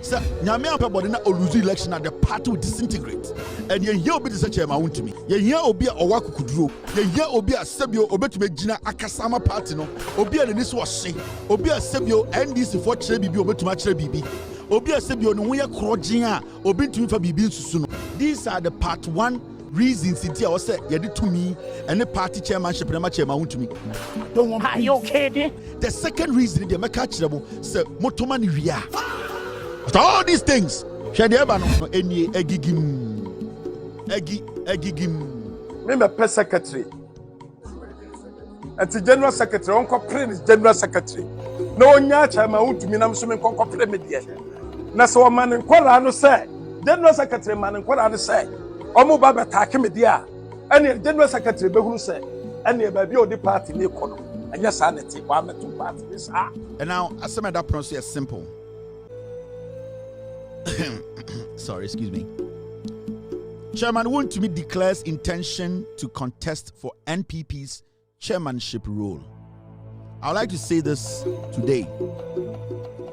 So, Nyame Ampabody na lose election and the party will disintegrate. And ye hear obi to say Chairman Wontumi. Ye hear obi a Owaku Kuduro. Ye hear obi a Sebio Obetume Gina Akasama party no. Obi a Denis was say. Obi a Sebio NDC for Trebibi Obetuma Trebibi. Obi a Sebio no ya krojia. Obi to for Bibi Susuno. These are the part 1 reasons it was said ye did to me and the party chairmanship and my Chairman Wontumi. Don't want. Are you okay? The second reason they make catch them say Motomani Ria. After all these things, egigim. Me my secretary. And the general secretary, Uncle Prince, general secretary. No nya Chairman Wontumi na mso me konko pre me de. Na so man nkwala no say, general secretary man nkwala no say, omo ba betake me de a. Ene general secretary behuru say, ene ba bi odi party ni kono. Anya sa neti wa meto party this. And now, as some of that process is simple. Sorry, excuse me. Chairman Wontumi declares intention to contest for NPP's chairmanship role. I would like to say this today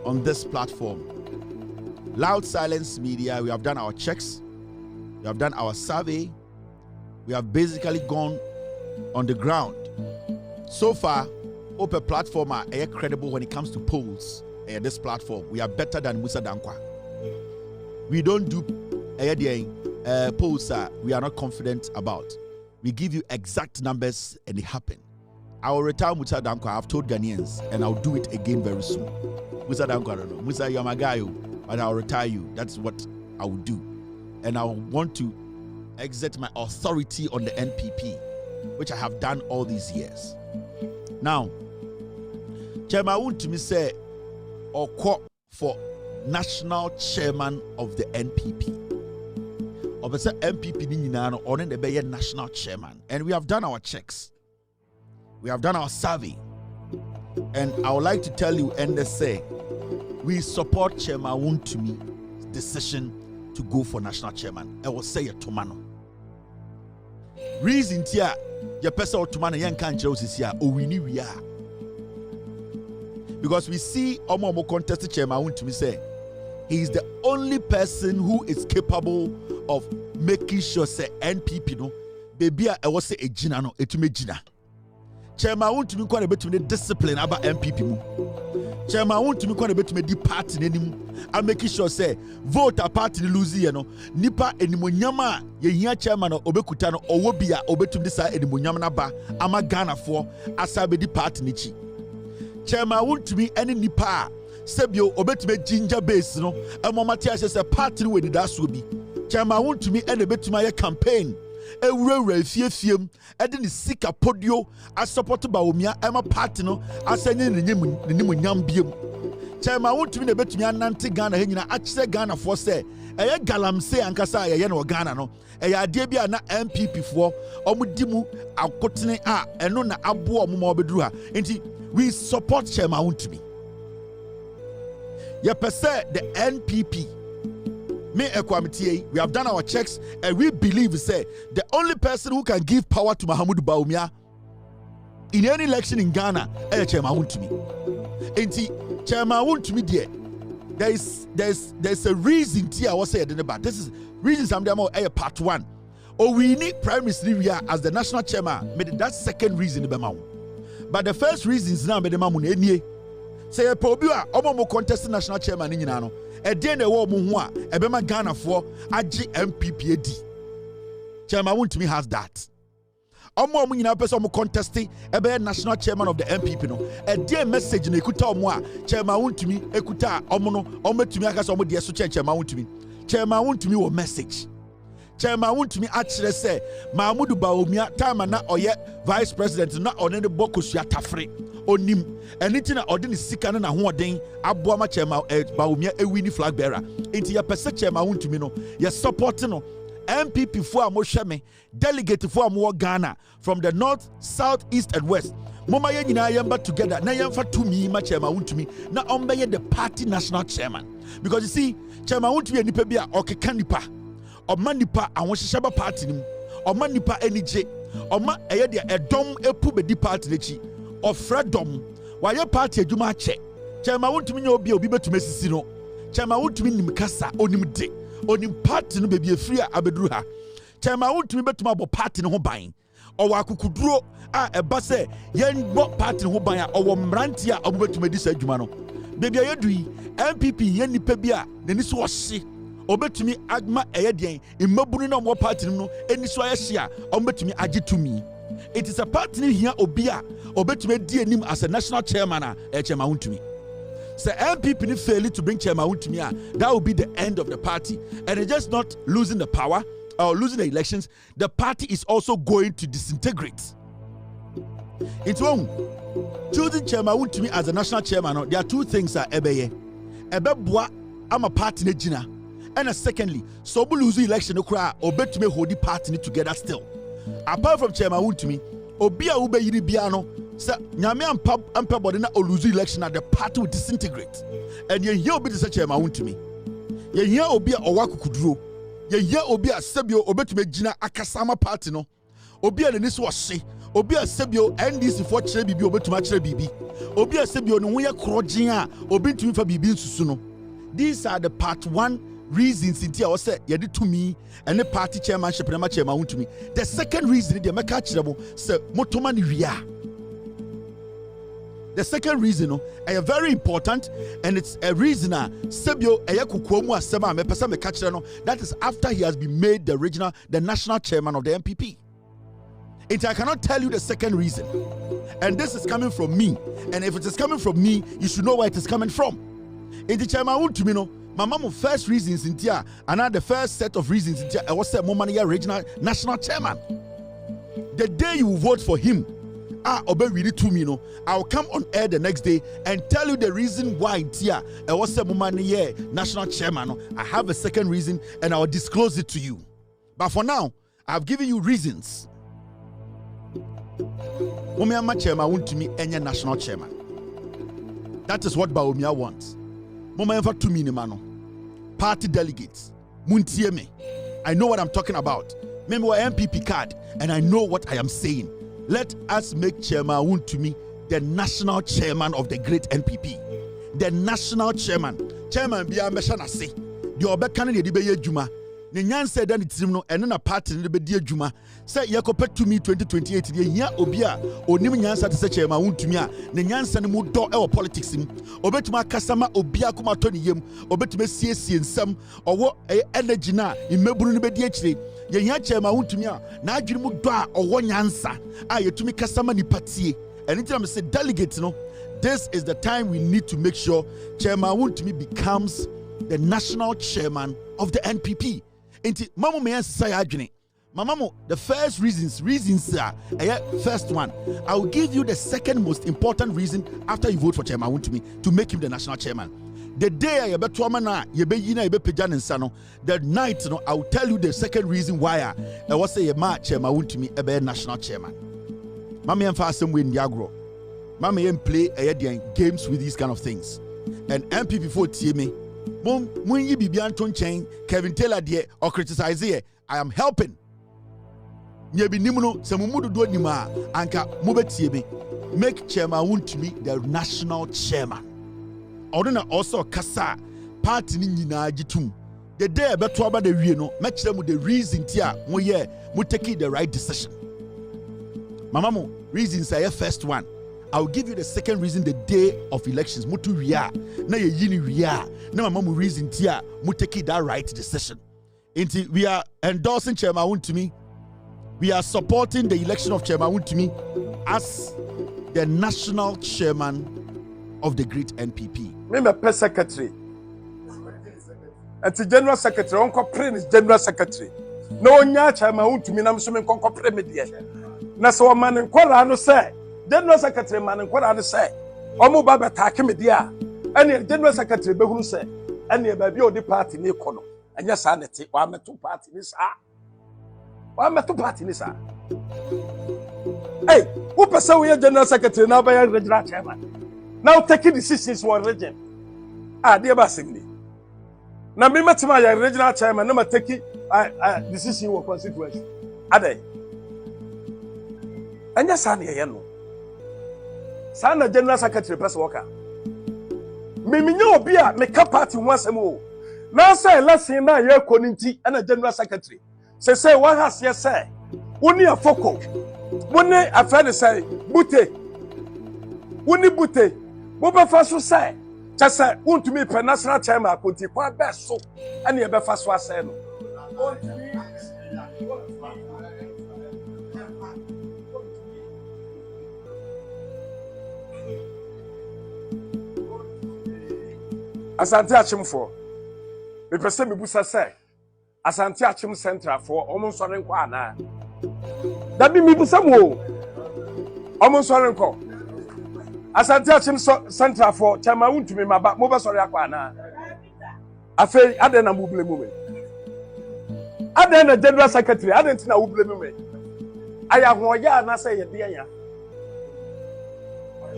on this platform. Loud Silence Media, we have done our checks, we have done our survey, we have basically gone on the ground. So far, Open Platform are credible when it comes to polls. This platform, we are better than Musa Dankwa. We don't do polls we are not confident about. We give you exact numbers and they happen. I will retire Musa Dankwa. I've told Ghanaians and I'll do it again very soon. Musa Dankwa, I don't know. Musa, you're my guy, but I'll retire you. That's what I will do. And I want to exert my authority on the NPP, which I have done all these years. Now, Chairman Wontumi say, or call for national chairman of the NPP. Or say NPP ni nyina no on the be national chairman. And we have done our checks. We have done our survey. And I would like to tell you NDC, we support Chairman Wontumi's decision to go for national chairman. I will say it to Mano. Reason tia your person to Mano yan kan here owini we are. Because we see Omo contested Chairman Wontumi say he is the only person who is capable of making sure say NPP no baby I was say a gina no etume gina. Chairman Wontumi kwa betume discipline about NPP mu. Chairman Wontumi kwa betume di party n'anim and making sure say vote a party lose you know nipa enimonyama ye hia chairman obekuta no owo bia obetum de sa enimonyam na ba ama Ghana for asabe di party nichi. Chairman Wontumi any nipa sebio obetume ginger base no emomati say party we did that so bi. Chairman Wontumi and obetuma ye campaign ewura fiefiem ede ni sika podio a support Bawumia ema party no asenye ne nyam biem. Chairman Wontumi na betumi anante Ghana he nyina akire Ghana for say eye galamse ankasa ye no Ghana no eye ade bia na MPP for omudimu akotene a eno na abo omuma obeduru ha enti we support Chairman Wontumi. Ye pese the NPP me equamity, we have done our checks and we believe say the only person who can give power to Bawumia in any election in Ghana is Chairman Wontumi. Enti Chairman Wontumi there's a reason I was saying about this is reasons I'm there part 1. Or we need Prime Minister as the national chairman. Made that second reason but the first reason is now made the say a probia omo contest national chairman in no e dey na wo mu ho a e be ma Ghana for agi MPP edi. Chairman Wontumi has that. Omo nyina person omo contest e be national chairman of the MPP no e dey message na ekuta omo a Chairman Wontumi ekuta omo no omo tumi aka so omo dey so Chairman Wontumi. Chairman Wontumi wo message. Chairman Wontumi actually say Mahmoud Bawumia time na oye vice president na one ne bokosu atafre onim anything na odin sika na hoden aboama Chairman Bawumia ewini flag bearer enti ya pese Chairman Wontumi no ya support no MPP for amohweme delegate for amo Ghana from the north, south, east and west mama ye nyina yamba together na yamfa tumi ma Chairman Wontumi na ombeye the party national chairman because you see Chairman Wontumi nipa bia okeka nipa Oma nipa awon hyehyeba party nim oma nipa enije oma eye de edom epu be di party lechi ofredom waye party adwuma ache Chairman Wontumi nya obi betuma sisi no Chairman Wontumi nim kasa onim de onim party no baby free abeduru ha Chairman Wontumi betuma bo party no ho ban owa akukuduro a eba se yen bo party no ho ban a owo mranti a obetuma di sa adwuma no baby ayedui MPP yen nipa bi a nani so ohye obetumi agma eyedien imabunu na mo party no eni so ayehye a obetumi agetumi. It is a party here obia obetumi di enim as a national chairman Chairman Wontumi. So MPP fail to bring Chairman Wontumi, that will be the end of the party. And it's just not losing the power or losing the elections. The party is also going to disintegrate. It's wrong. Choosing Chairman Wontumi as a national chairman, there are two things that ebeye. Ebeboa I'm a party nejina. And secondly, so we lose the election obetumi hold the party together still. Apart from Chairman Wontumi, obia ube yiri biano. So, nyame ampa body na oluzu election at the party will disintegrate. And ye hear obi to say Chairman Wontumi. Ye hear obi a owaku kuduro. Ye hear obi a sebio obetume gina akasama party no. Obi a neniso wase. Obi a sebio NDC for chere bibi obetuma chere bibi. Obi a sebio no ho ye krojin a obi ntumi fa bibi nsusu no. These are the part 1 reasons in I say ye did to me and the party chairmanship na Chairman Wontumi. The second reason they make kirebo say motoma ni wia. The second reason is very important, and it's a reason Sebio Eyakukuomu Asema Mepesa Mekachirano. That is after he has been made the national chairman of the MPP. And I cannot tell you the second reason. And this is coming from me. And if it is coming from me, you should know where it is coming from. In the Chairman Wontumi no, my mama first reasons in here, and the first set of reasons in here, I was say Momania regional national chairman. The day you vote for him, Obe really to me no. I'll come on air the next day and tell you the reason why Tia I was a national chairman. No. I have a second reason and I'll disclose it to you. But for now, I've given you reasons. Womiama chairman Wontumi any national chairman. That is what Bawumia wants. Moma to me mano. Party delegates. Muntieme. I know what I'm talking about. Remember MPP card and I know what I am saying. Let us make Chairman Wontumi the national chairman of the great NPP. The national chairman. Chairman Bia Meshanase. The Obekane de Beye Juma. The Nyan said that it's no and then a party in the Bedia Juma. Say Yakopet to me 2028. The Nya Obia or Nim Nyansa to say Chairman Wontumi. The Nyansa mu do our politics him. Obetuma Kasama Obia Kuma Tony Yem. Obetuma CSC and some or what energy na in Mebunu Bedia. Ye nya Chairman Wontumi na adwene mu do a owo nyansa a yetumi kasama ni patie anytime I say delegate no, this is the time we need to make sure Chairman Wontumi becomes the national chairman of the NPP. Enti mamu me answer adwene mamamu the first reasons are first one. I will give you the second most important reason after you vote for Chairman Wontumi to make him the national chairman. The day I beto amana yebeyina yebepeja nsano, the night no, I will tell you the second reason why I was say ma Chairman Wontumi ebe national chairman. Mama yem fa some way in diagro. Mama yem play games with these kind of things. And MPP for TMA. Mun yi bibi anton chen Kevin Taylor there or criticize here. I am helping. Nyebi nimuno se mumudu do nima anka mubetieme. Make Chairman Wontumi the national chairman. Oduna also kasa party ni nyina agitum. The day beto aba the wie no, make them the reason tia mo ye mo take the right decision. Mama mo reasons are first one. I'll give you the second reason the day of elections. Mo to ria na ye yini ria. Na mama mo reason tia mo take that right decision. Inti we are endorsing Chairman Wontumi. We are supporting the election of Chairman Wontumi as the national chairman of the great NPP. Me pe secretary. And the general secretary, uncle pray is general secretary. No nya Chairman Wontumi na so me konko pray me die. Na so man nkwara no say, general secretary man nkwara no say, omo ba betake me die a. Ene general secretary be hunu say, ene ba bi odi party ni kono. Anya sa nete, wa meto party ni sa. Wa meto party ni sa. Hey, who person we general secretary now by regional chairman? Now taking decisions for region. Dear Basingly. Now, me matima ya regional chairman, no take decision for constituency. Ade. Anya sani ya no. Sana general secretary press worker. Miminya obi a meka party ho asem o. Na say election na ye koninti na general secretary. Say one has yes say. Woni afoko. Woni afede say bute. Woni bute. Bo be fa so say. Say Wontumi pe national chairman akonti kwa be so. Ene ye be fa so asay no. Asante Achimfo. Me pese me busa say. Asante Achim Central for omo sore nko ana. Da bi me busa mo. Omo sore nko. Asante Achim Central for chama Wontumi maba mo be sore akwa ana. Afei ade na mo blame me. Ade na general secretary ade ntina wo blame me. Aya hoya na say ye de anya.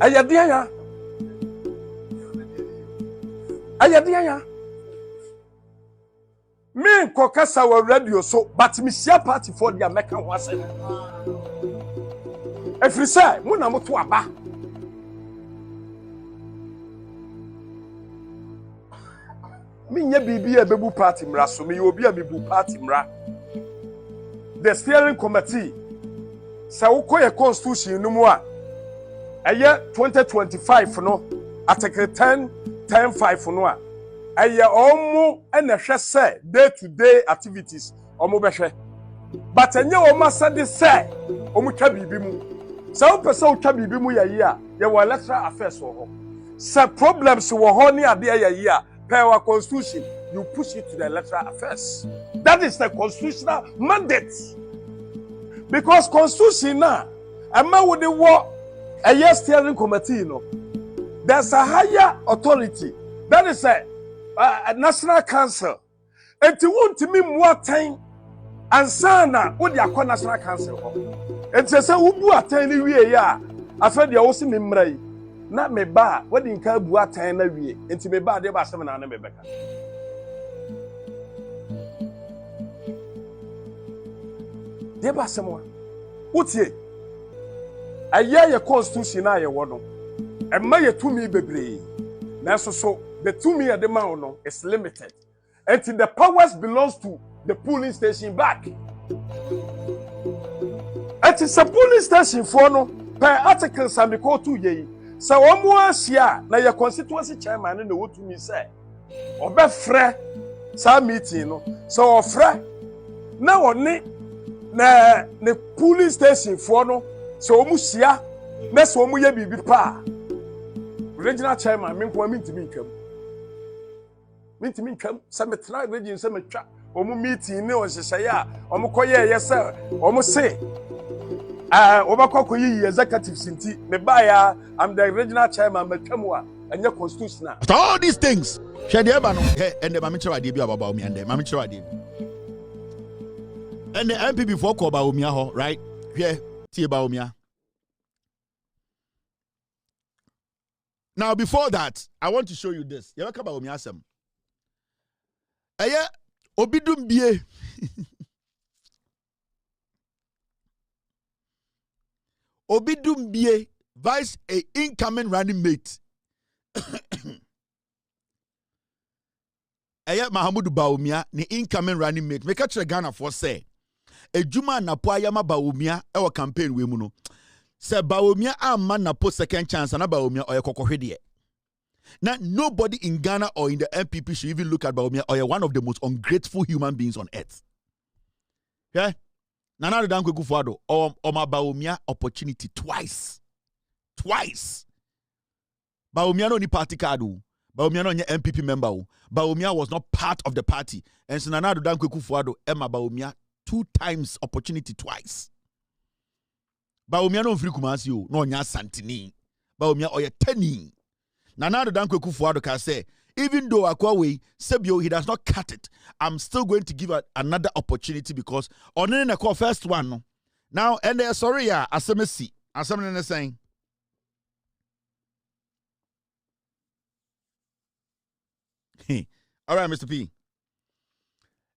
Aya de anya. Ayadiya me kokasa wa radio so but me share party for the American wase efri say mo na moto aba me nya bibi e bebu party mra so me obi a bebu party mra the steering committee say ukoye constitution no mu a eye 2025 no article 10:5 no a eye omo na hwe say day to day activities omo be hwe but enye omo asade say omo twa bibi mu say o pese o twa bibi mu yayi a ye wo electoral affairs wo ho say problems wo ho ne ade yayi a per our constitution you push it to the electoral affairs. That is the constitutional mandate, because constitution na ama wo de wo a steering committee no. There's a higher authority. That is a national council. And to want to mean more time and sana what you call national council. And say ubu attain we ya. I feel the also memray. Not me ba what in ka bu attain na we. Enti me ba de ba sem na me beka. De ba sem wa. Utie. Aye ye constitution na ye wo no. And my tumi bebre. Now so the tumi at the man is limited. And the powers belongs to the polling station back. And it's a polling station for no per article samiko 2 ye. So one more share na your constituency chairman in the what to me say. Obe frɛ sa meeting no. So ofra na woni na the polling station for no. So omu share na so omu ye bibi pa. Regional chairman menkwa mintimi ntwam se metra region se metwa omu meeting ne o hyehyɛ ya omu koye yese omu se obakɔkɔyi executive sinti me ba ya I'm the regional chairman metwamu a enye constitutional. All these things hwɛ de eba no and the mamichira ade bi Bawumia and the mamichira ade and the MPP for ko Bawumia ho right hwɛ tie Bawumia. Now, before that, I want to show you this. You welcome Bawumia asem. Eye obidum bie. Obidum bie vice a incoming running mate. Eye Mahamudu Bawumia ni incoming running mate. Make a Ghana for say. Ejuma Napo ayama Bawumia ewa campaign we mu no. Se Bawumia amma Napo second chance and Bawumia or kokohwede. Now nobody in Ghana or in the MPP should even look at Bawumia or one of the most ungrateful human beings on earth. Yeah? Nana dan kweku fuado or ma Bawumia opportunity twice. Bawumia no ni party card. Bawumia no nye MPP member. Bawumia was not part of the party. And so Nana dan kweku fuado Emma Bawumia 2 times opportunity twice. Bawumia no free Kumasi o no nya santini. Bawumia oye teni. Nana dan kweku fuado ka say even though Akwawe Sebio he does not cut it, I'm still going to give another opportunity because on the call first one no. Now and they sorry ya asemesi asemene saying all right Mr. P.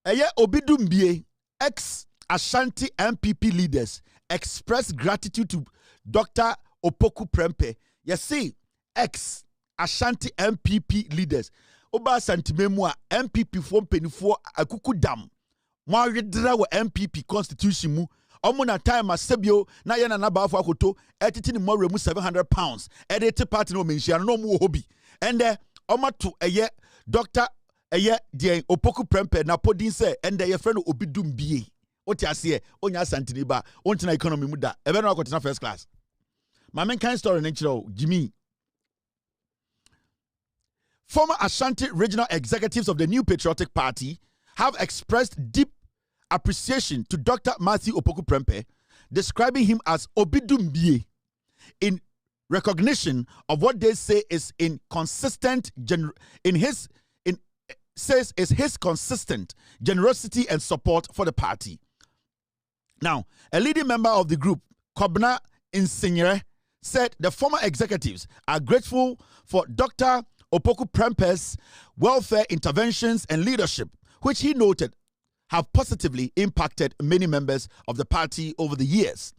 Eye Obidumbie ex Ashanti MPP leaders express gratitude to Dr. Opoku Prempeh. You see, ex Ashanti MPP leaders. Oba Santimemu MPP form penifo akuku dam. Mwa redra wa MPP constitution mu. Omo na time asebio na ye na nabafo akoto etiti ni more mu £700. Edit party no menhia no mu hobby. Ende omo to eye Dr. Eye die opoku prempe na podin se ende ye friend obi dum bie. Oti ase onya Asantini ba ontina economy mu da. Ebe no akotina first class. My main kind story nature Jimmy. Former Ashanti regional executives of the New Patriotic Party have expressed deep appreciation to Dr. Matthew Opoku Prempeh, describing him as Obidumbie in recognition of what they say is consistent generosity and support for the party. Now, a leading member of the group, Koduah said the former executives are grateful for Dr. Opoku Prempeh's welfare interventions and leadership, which he noted have positively impacted many members of the party over the years.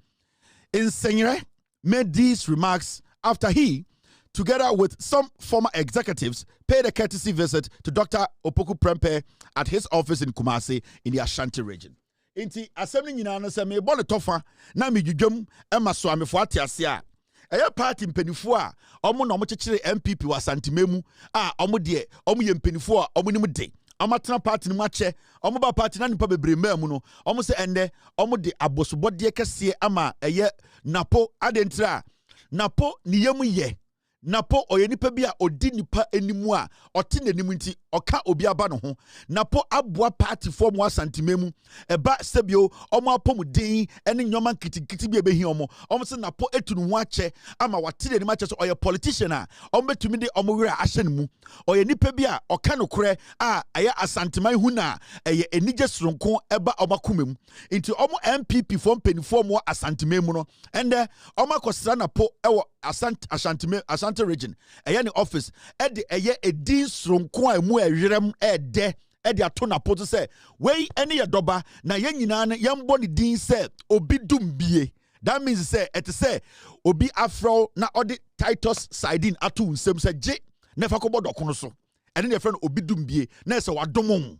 Insigne made these remarks after he, together with some former executives, paid a courtesy visit to Dr. Opoku Prempeh at his office in Kumasi in the Ashanti region. Inti asemi nyina no se me bole tofa na me dwudwam e maso amefo atiase a eye party mpanifo a omo na omo kekere MPP wa Santimemu a omo de omo ye mpanifo a omo nim de amatena party nim ache omo ba party na nipa bebre mamu no omo se ende omo de abosobode kese ama eye Napo adentra Napo ni yemu ye Napo oye nipa bi a odi nipa enimu a ote nanim nti oka obi aba no ho Napo aboa party form wa Santimemu eba sebio omo apomuden ene nyoma kitikiti bi ebehi omo se Napo etunu ho ache ama wate nanim ache so oye politician a omo betumi de omo wira ahye mu oye nipa bi a oka no kore a aye Asanteman hu na eye enije soronko eba omo akomem nti omo MPP form penifo mo Asantememu no ende omo akosra Napo ewo Ashanti region eye office ede eye edin sronko a mu ehwerem ede ato Napo to say we ene ye doba na ye nyina ne yembo ne din say obi dumbie. That means say et say obi afro na odi Titus sardine ato nsem say je nefa ko bodo kono so ene ne friend obi dumbie na say wadomon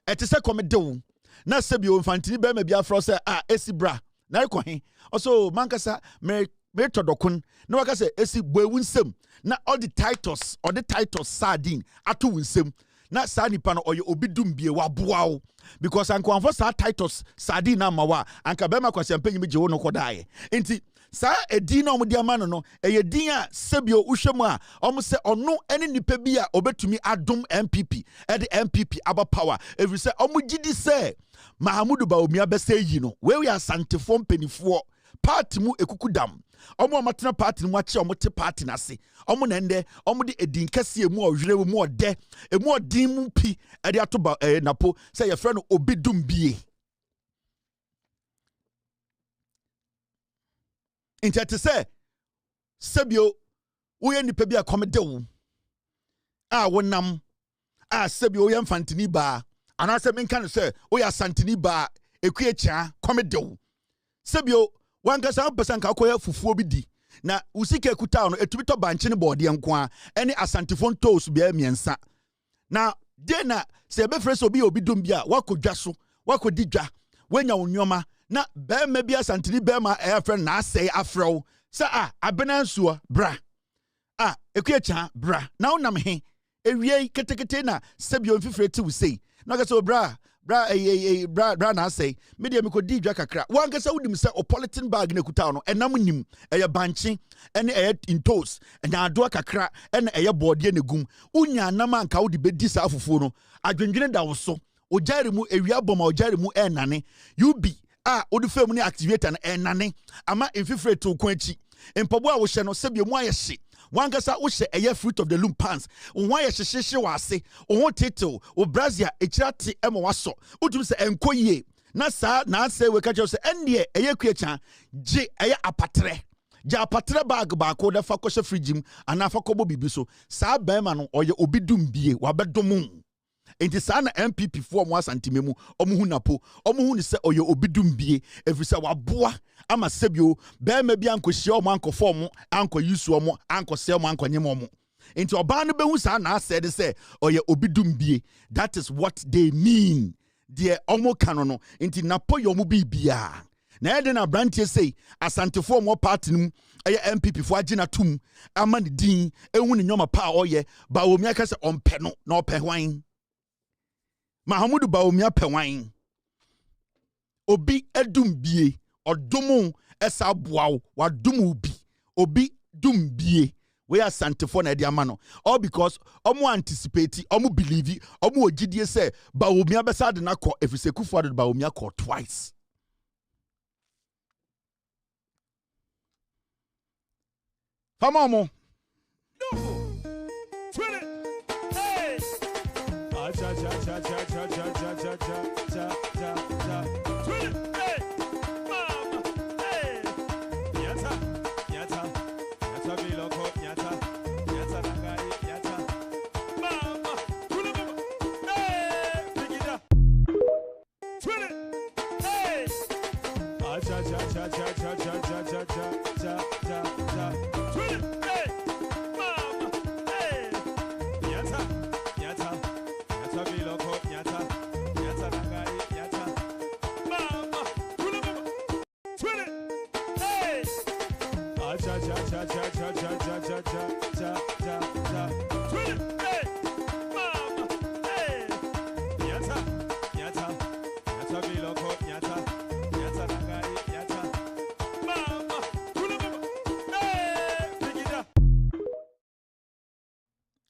et say komede wo na se bi o mfantini be ma bi afro say esi bra na ko he also mankasa me todokun na waka say esi boewu nsem na all the Titus sardine ato nsem na sa nipa no oye obi dumbie waboa because anko anfo sa Titus sardine na mawa anka be ma kwase mpanyi je wo no kodae enti sa edin na omudi ama no eye din a sebio uhwemu a omo se ono ene nipa bi a obetumi adom MPP MPP aba power every say omo gidi say Mahamudu Bawumia be say yi no we asantefo mpanifo party mu ekukudam omo amatena party mu ache omo te party na se omo na ende omo de edin kase mu ohwere mu ode emu odin mu pi ade atoba Napo say your friend obidumbie inti ate say sebio wo ye nipa bi akomede wo a wonam a sebio wo ye mfantini ba anase menka no say wo ya santini ba ekuecha komede wo sebio wankasa person ka koya fufuo bi di na usike kuta no etumi to banche ne bode nko a ene asantifon toes bia miensa na de na se be fresh obi dum bia wakodwa so wakodi dwa wenya onwoma na be ma bia santini be ma friend na asay afro sa abena nsuo bra ekuecha bra na wonam he ewie ketekete na sebio mfifreti wo sei na ka so bra na say media me ko di dwa kakra wankasa wudim say o polythene bag na kuta no enam nim eye banche ene eye intos ena ado kakra ene eye bode na gum unya nam anka wudi bedi sa afufu no adwendwene da wo so o jare mu ewia boma o jare mu enane ubi odi fam ni activator na enane ama emfifre to ko achi empobo a wo hye no sebie mu ayehye wankasa wo hye eye fruit of the loom pants won ye hyehye wase won title wo brazia ekirate ema waso udum se enkoyie na sa na ase we ka se ende eye kuacha je eye apatre ja apatre bag ba ko da fa ko hye frigim ana fa ko bo bibi so sa ba ma no oye obidum bie wabedom enti sa na MPP fo mo Asantememu omuhu Napo omuhu ni se oye obidum bie efisa waboa ama sebio be ma bi anko hye omo anko fo mo anko yusu omo anko se omo anko nyem omo Into obano be husa na said say oye obidumbie. That is what they mean. Dear omo kanono into Napo yomu bibia. Na eden abrantie say asantefo mo party num eye MPP fo agina tum amani din ehu ne nyoma pa oye Bawumia ka se ompe no na ope hwan Mahamudu Bawumia pe hwan obi edumbie odomo esa boawo wadomo obi dumbie we asantefo na de amano all because omo anticipate omo believe omo ogidie say Bawumia besa de na ko efisekufu de Bawumia ko twice. Famomo.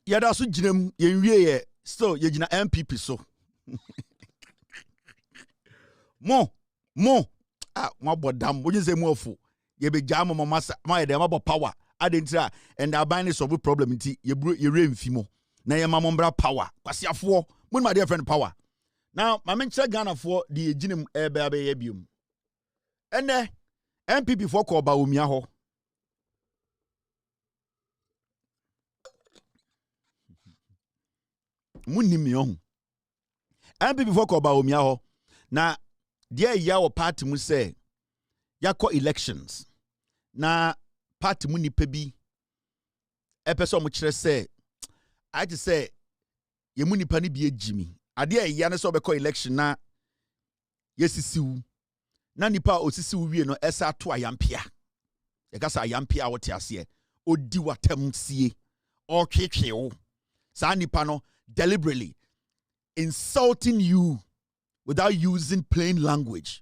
Yada so jinem ye still ye jina MPP so mo bodam wo say mo afu ye be jam mo masa ma ye dem abo power adentira and aban ni solve problem nti ye remfi mo na ye ma mo mbra power kwasiafo mo ma dear friend power now ma menchira Ghana for the jinem ebe ye biom ene MPP for ko Bawumia ho munimi yohu MPP for ko Bawumia ho na dia ya wo party mu say yakọ elections na party mu nipa bi epeso mo kire say I just say ye mu nipa ni bi ejimi ade ya ne so be election na yesisiwu na nipa osisiwu wie no esa to ayampia ye kasa ayampia wote ase odi watam sie o twetwewo sa nipa no deliberately insulting you without using plain language.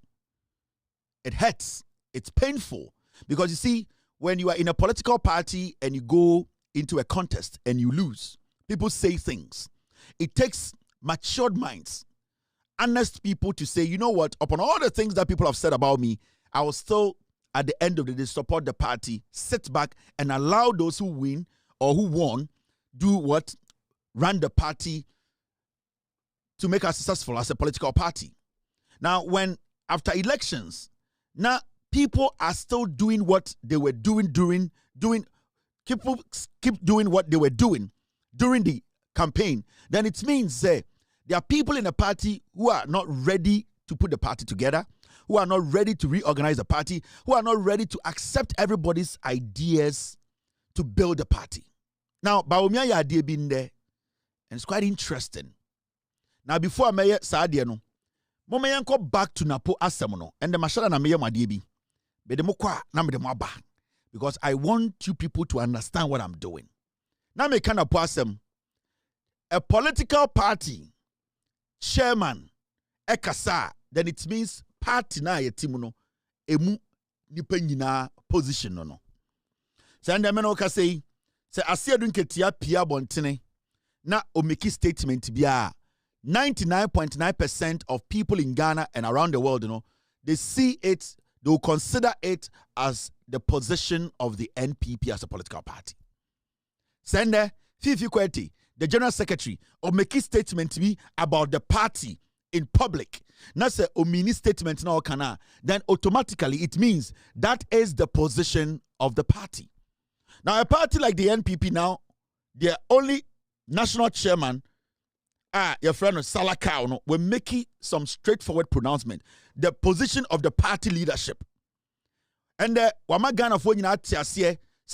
It hurts. It's painful. Because you see, when you are in a political party and you go into a contest and you lose, people say things. It takes matured minds, honest people to say, you know what, upon all the things that people have said about me, I will still, at the end of the day, support the party, sit back and allow those who win or who won do what? Run the party to make us successful as a political party. Now, when after elections, now people are still doing what they were doing people keep doing what they were doing during the campaign, then it means there are people in the party who are not ready to put the party together, who are not ready to reorganize the party, who are not ready to accept everybody's ideas to build the party. Now, Bawumia ya idea been there, and it's quite interesting. Now, before I may say no, Mama go back to Napo asemono, and the mashara na meye madiebi. Be de mokwa na me de mo aba, because I want you people to understand what I'm doing. Now me kind of asem, a political party chairman ekasa, then it means party na ye timu no emu nipa nyina position no. So ndem no ka say asiedun ketia pia bontene na o make statement bia 99.9% of people in Ghana and around the world, they see it, they will consider it as the position of the NPP as a political party. Sende, Fifi Kweti, the General Secretary, or make a statement to me about the party in public. Not say a mini statement now kana, then automatically it means that is the position of the party. Now, a party like the NPP their only national chairman, your friend Sala we're making some straightforward pronouncement. The position of the party leadership. And Wama Ghana for say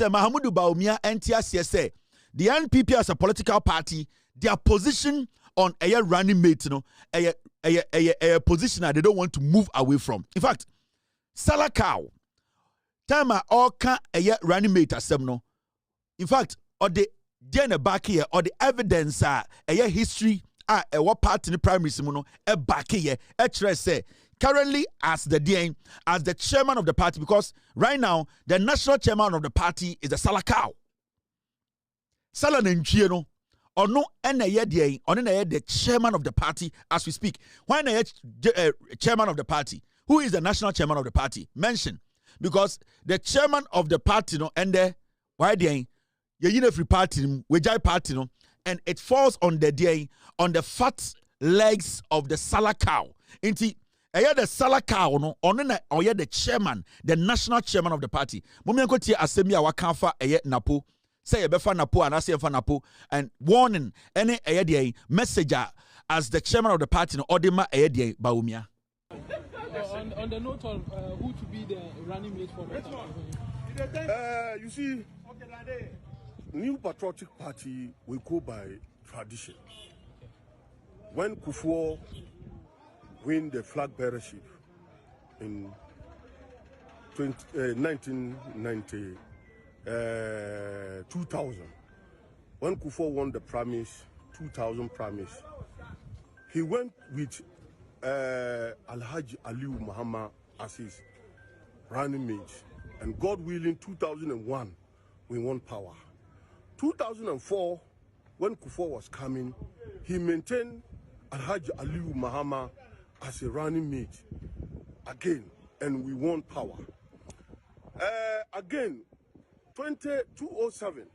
Mahamudu Bawumia NTS say the NPP as a political party, their position on a running mate, a position that they don't want to move away from. In fact, Sala cow, time all can a running mate as no. In fact, or the back here, or the evidence a history what part in the primary simuno a back here, say currently as the chairman of the party, because right now the national chairman of the party is the Sala cow. Sala Nenchieno. Or no, the chairman of the party as we speak. When chairman of the party, who is the national chairman of the party? Mention, because the chairman of the party, and the why the free party, party, and it falls on the fat legs of the Sala cow. Inti, the Sala cow, the chairman, the national chairman of the party. Mumianko tia asemi wakanfa Napo. Say a befa Napo and I say for Napo and warning any message as the chairman of the party no Odima Bawumia. On the note of who to be the running mate for the you see, New Patriotic Party will go by tradition. When Kufuor win the flag bearership in 1990. 2000, when Kufuor won the promise, 2000 promise, he went with Alhaji Aliu Muhammad as his running mate, and God willing, 2001 we won power. 2004, when Kufuor was coming, he maintained Alhaji Aliu Muhammad as a running mate again, and we won power. Again, 2007,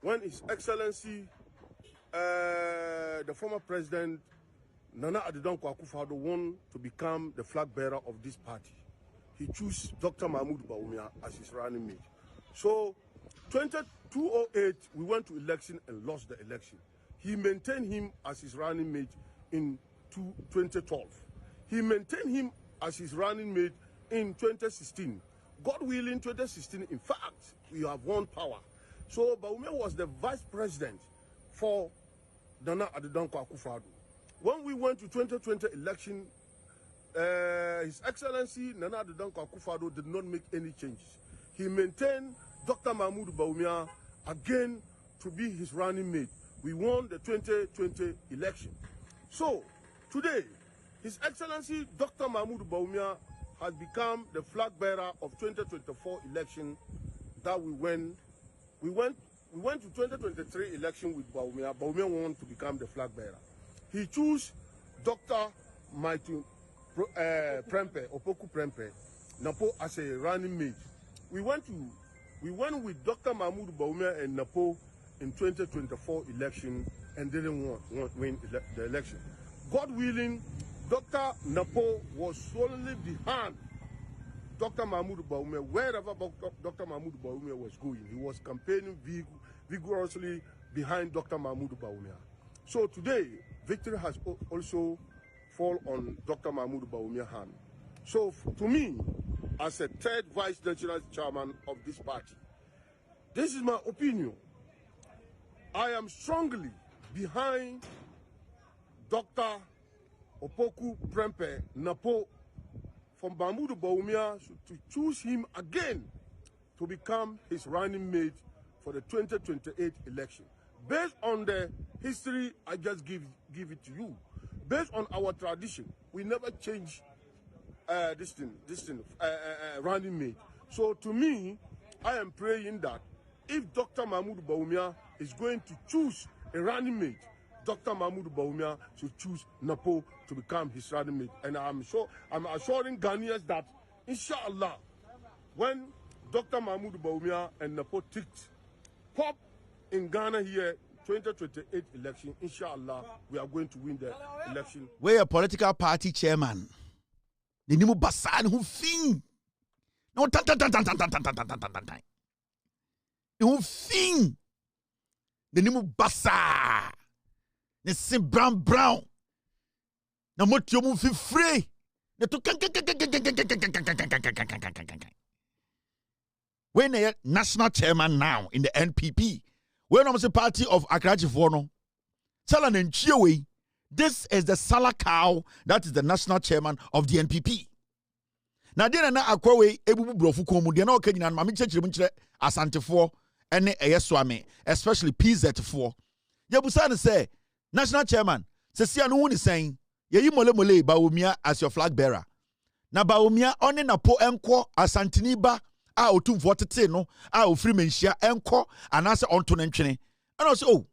when His Excellency, the former president, Nana Addo Akufo-Addo, won to become the flag bearer of this party, he chose Dr. Mahmoud Bawumia as his running mate. So, 2008, we went to election and lost the election. He maintained him as his running mate in 2012. He maintained him as his running mate in 2016. God willing, 2016, in fact, we have won power. So Bawumia was the vice president for Nana Addo Akufo-Addo. When we went to 2020 election, His Excellency Nana Addo Akufo-Addo did not make any changes. He maintained Dr. Mahmoud Bawumia again to be his running mate. We won the 2020 election. So today, His Excellency Dr. Mahmoud Bawumia has become the flag bearer of 2024 election that we went to 2023 election with Bawumia. Bawumia wanted to become the flag bearer. He chose Dr. Maitu Prempe, Opoku Prempe, Napo as a running mate. We went with Dr. Mahmoud Bawumia and Napo in 2024 election and didn't win the election. God willing, Dr. Napo was solely behind Dr. Mahmoud Bawumia. Wherever Dr. Mahmoud Bawumia was going, he was campaigning vigorously behind Dr. Mahmoud Bawumia. So today, victory has also fallen on Dr. Mahmoud Bawumia's hand. So to me, as a third vice national chairman of this party, this is my opinion. I am strongly behind Dr. Opoku Prempe Napo from Mahmoud Bawumia to choose him again to become his running mate for the 2028 election. Based on the history, I just give it to you. Based on our tradition, we never change this running mate. So to me, I am praying that if Dr. Mahmoud Bawumia is going to choose a running mate, Dr. Mahmoud Bawumia should choose Napo to become his running mate. And I'm assuring Ghanaians that, inshallah, when Dr. Mahmoud Bawumia and Napo ticked pop in Ghana here, 2028 election, inshallah, we are going to win the election. We're a political party chairman. The Nimu Basan who fin. No tan. Who fin. The Nimu Basa. The sim brown. Na motio mu fi free. The to when a national chairman now in the NPP, When I'm say party of Akrachi Fono, Sala Nenchie, this is the Sala cow that is the national chairman of the NPP. Now, then, na akwawe ebubu brofu komu de na okanyina ma me chechire munchire asantefo ene eyeswame, especially PZ4. Yebusa ne say national chairman sesia no woni sen yeyi mole Bawumia as your flag bearer. Na Bawumia one Napo enko asantini ba a otumfo tete no a ofiri menhia enko anase onto ne ntwene. And also oh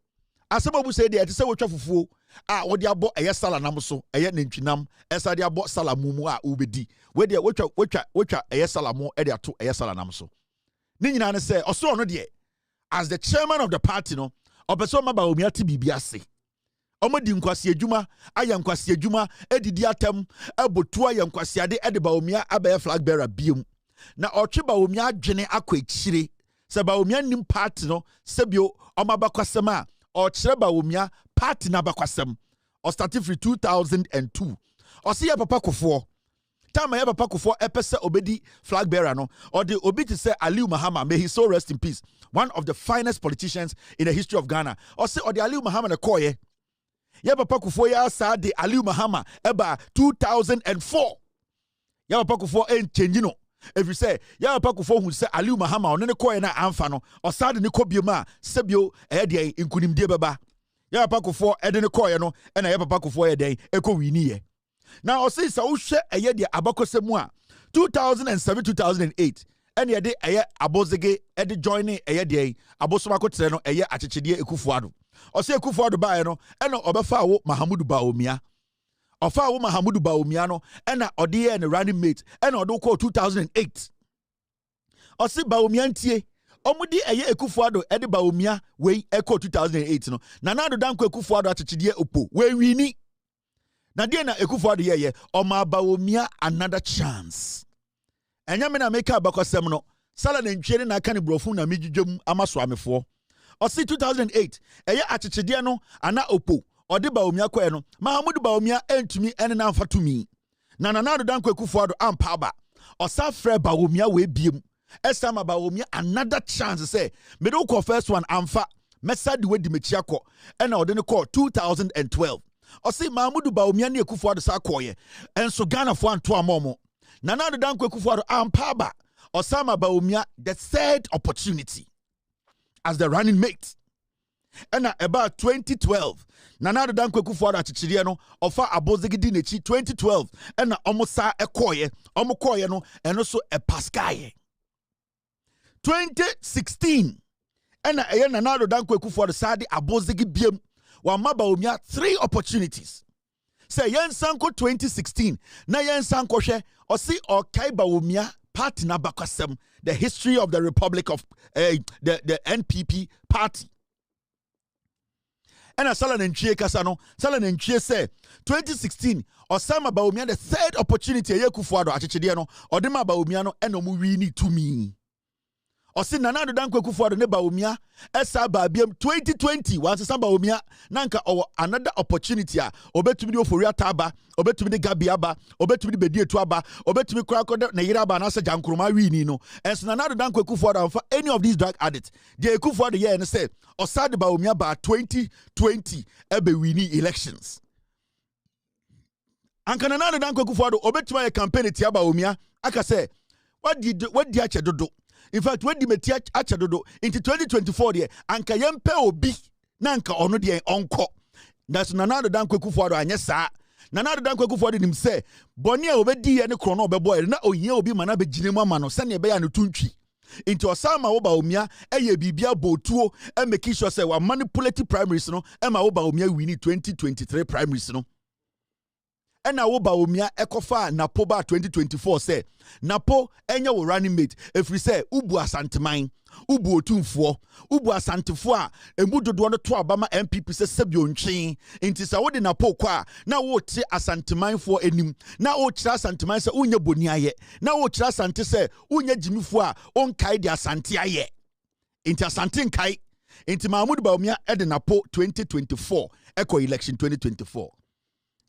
asemabu say de ete say wotwa fufuo a wode abo Sala nam so ne ntwinam esa de abo Sala mumu a ubedi we de wotwa Sala mo e de ato Sala nam so ni nyina ne say oso no de as the chairman of the party no obeso ma Bawumia ti bibia se omodi nkwasi adwuma aya nkwasi adwuma edidi atam ebotu aya nkwasi ade de Bawumia abaye flag bearer biem na otwe Bawumia adwene akọ ekire se Bawumia nim party no sebio omabakwasem a or Bawumia party na bakwasem or starting from 2002 or see ya papa kofo time ya papa kofo epese obedi flag bearer no or the obi to say Aliu Mahama, may he so rest in peace, one of the finest politicians in the history of Ghana, or say or the Aliu Mahama na koye ya papa kofo ya sa the Aliu Mahama eba 2004 ya papa kofo en change no. If you say, ya papa kufo who say Aliu Mahama on ne koye na amfa no or sad ne kobiema sebio de inkunim de baba ya papa kufo de ne koye no na ya papa kufo de eko wini ye now say sa wo hwe de abakosemu a 2007 2008 ene de abozege de join de abosoma kotere no achechede ekufuado o say ekufuado ba no ene obefa wo Mahamudu Bawumia Ofa wo Mahamudu Bawumia no ena ode ye ne running mate ena ode ko 2008 osi Bawumia ntie omudi Ekufuado ede Bawumia we eko 2008 no na nado danko Ekufuado achechide opo we wini na de na Ekufuado ye oma Bawumia another chance enya me na make abakosem no Sala na ntwere na aka ne brofu na megidwam amaso amefo osi 2008 achechide no ana opo Ode Bawumia kwe no Mahamudu Bawumia entumi ene na mfatumi na nanado danko Ekufuado ampaba osa frɛ Bawumia we biem esama Bawumia another chance say me do ko first one amfa mesa de wedi mechiakɔ ena ode ne call 2012 osi Mahamudu Bawumia ne Ekufuado sa koye enso Ghana fo anto amomo nanado danko Ekufuado ampaba osama Bawumia the third opportunity as the running mate. And about 2012, Nanado Danko Ekufuado achechire ofa abozegidi nechi 2012 and almost sa ekoye omokoye no and also a paskaye 2016 and Nanado Danko Ekufuado sadi abozegi biem wa Bawumia 3 opportunities. Say yen sanko 2016 na yen sanko hwe osi okai Bawumia party na bakwasem the history of the Republic of the NPP party. And a Sala Nenchie Kasano, Sala Nenchie say 2016 Osama Bawumia the third opportunity Ekufuado achechediano Odema Bawumia no eno mu wini to me. Osi nanado danko Ekufuado ne Bawumia esa ba biem 2020 once Samba Bawumia nanka or another opportunity a obetumi de oforia taba obetumi de gabiaba obetumi de bedi etuaba obetumi krakode na yiraba na se jankroma wini no enso nanado danko Ekufuado for any of these drug addicts the Ekufuado ye and say Osade Bawumia ba 2020 ebe wini elections anka nanado danko Ekufuado obetumi ye campaign tia Bawumia aka say what did achedodo. In fact, when the metia achadodo into 2024 there, anka yempe obi nanka ono de onko. That's nanado danko Ekufuado anyesa. Nanado danko Ekufuado nim say boni a obedi ye ne krono obebo na ohia obi mana be ginemu ama no sane be ya no tuntwi. Into Osama wo Bawumia eye bibia botuo e make sure say wa manipulate primaries no e ma wo Bawumia wini 2023 primaries no. Ena wo Bawumia ekofa Napo ba 2024 say Napo enya wo running mate efri say ubu asanteman ubu otumfo ubu asantefo a emu dodo no to abama MPP say sebio ntwen nti sa wo de Napo kwa na wo te asanteman fo enim na wo kira asanteman say unya boni aye na wo kira asante say unya jimifo a onkai de asante aye nti asante nkai nti Mahamudu Bawumia e de Napo 2024 eco election 2024